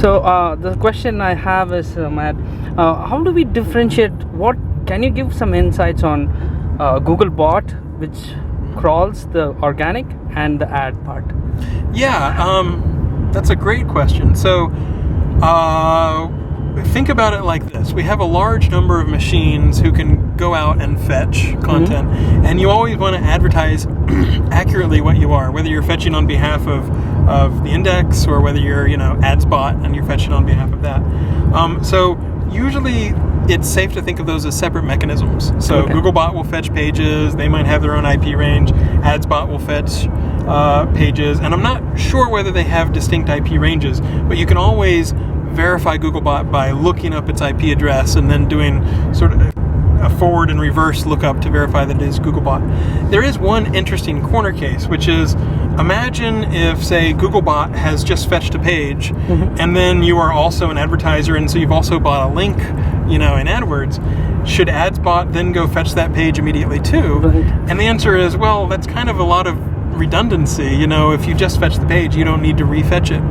So the question I have is, Matt, how do we differentiate? What can you give some insights on Googlebot, which crawls the organic and the ad part? Yeah, that's a great question. So think about it like this. We have a large number of machines who can go out and fetch content, and you always want to advertise accurately what you are, whether you're fetching on behalf of the index or whether you're, AdsBot and you're fetching on behalf of that. So usually it's safe to think of those as separate mechanisms. So Okay. Googlebot will fetch pages. They might have their own IP range. AdsBot will fetch pages. And I'm not sure whether they have distinct IP ranges, but you can always verify Googlebot by looking up its IP address and then doing sort of a forward and reverse lookup to verify that it is Googlebot. There is one interesting corner case, which is, imagine if, say, Googlebot has just fetched a page, and then you are also an advertiser, and so you've also bought a link, in AdWords. Should AdsBot then go fetch that page immediately too? Right. And the answer is, well, that's kind of a lot of redundancy. If you just fetch the page, you don't need to refetch it.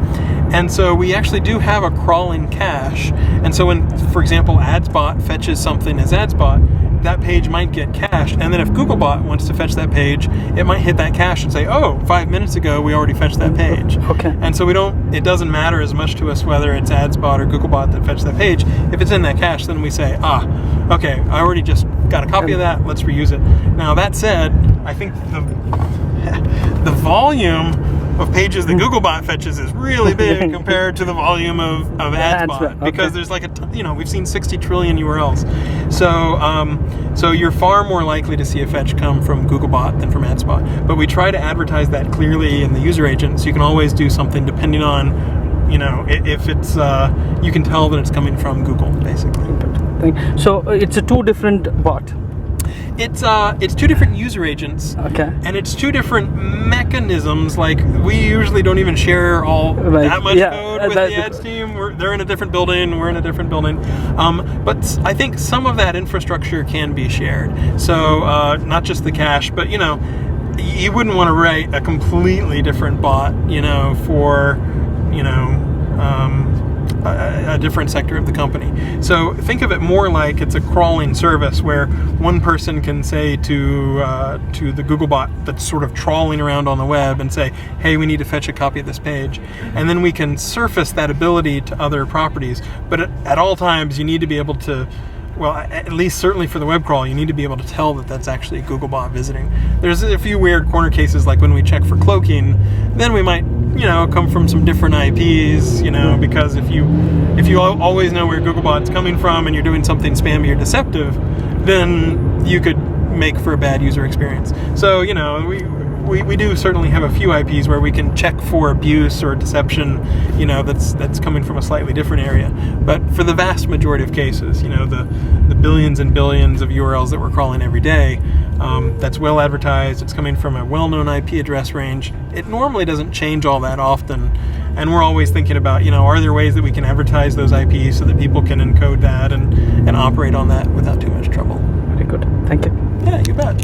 And so we actually do have a crawling cache. And so when, for example, AdsBot fetches something as AdsBot, that page might get cached. And then if Googlebot wants to fetch that page, it might hit that cache and say, oh, 5 minutes ago, we already fetched that page. Okay. And so it doesn't matter as much to us whether it's AdsBot or Googlebot that fetched that page. If it's in that cache, then we say, okay, I already just got a copy of that, let's reuse it. Now, that said, I think the volume of pages that Googlebot fetches is really big compared to the volume of AdsBot, because there's like we've seen 60 trillion URLs. So you're far more likely to see a fetch come from Googlebot than from AdsBot. But we try to advertise that clearly in the user agent, so you can always do something depending on, if it's, you can tell that it's coming from Google, basically. So it's a two different bot. It's two different user agents. Okay. And it's two different mechanisms. Like, we usually don't even share that much code with the ads team. They're in a different building. We're in a different building. But I think some of that infrastructure can be shared. So not just the cache, but you wouldn't want to write a completely different bot, for a different sector of the company. So think of it more like it's a crawling service where one person can say to the Googlebot that's sort of trawling around on the web and say, hey, we need to fetch a copy of this page. And then we can surface that ability to other properties. But at all times, you need to be able to, well, at least certainly for the web crawl, you need to be able to tell that that's actually a Googlebot visiting. There's a few weird corner cases, like when we check for cloaking, then we might come from some different IPs, because if you always know where Googlebot's coming from and you're doing something spammy or deceptive, then you could make for a bad user experience. So, we do certainly have a few IPs where we can check for abuse or deception, that's coming from a slightly different area. But for the vast majority of cases, the billions and billions of URLs that we're crawling every day, that's well advertised, it's coming from a well-known IP address range. It normally doesn't change all that often. And we're always thinking about, are there ways that we can advertise those IPs so that people can encode that and operate on that without too much trouble? Very good. Thank you. Yeah, you bet.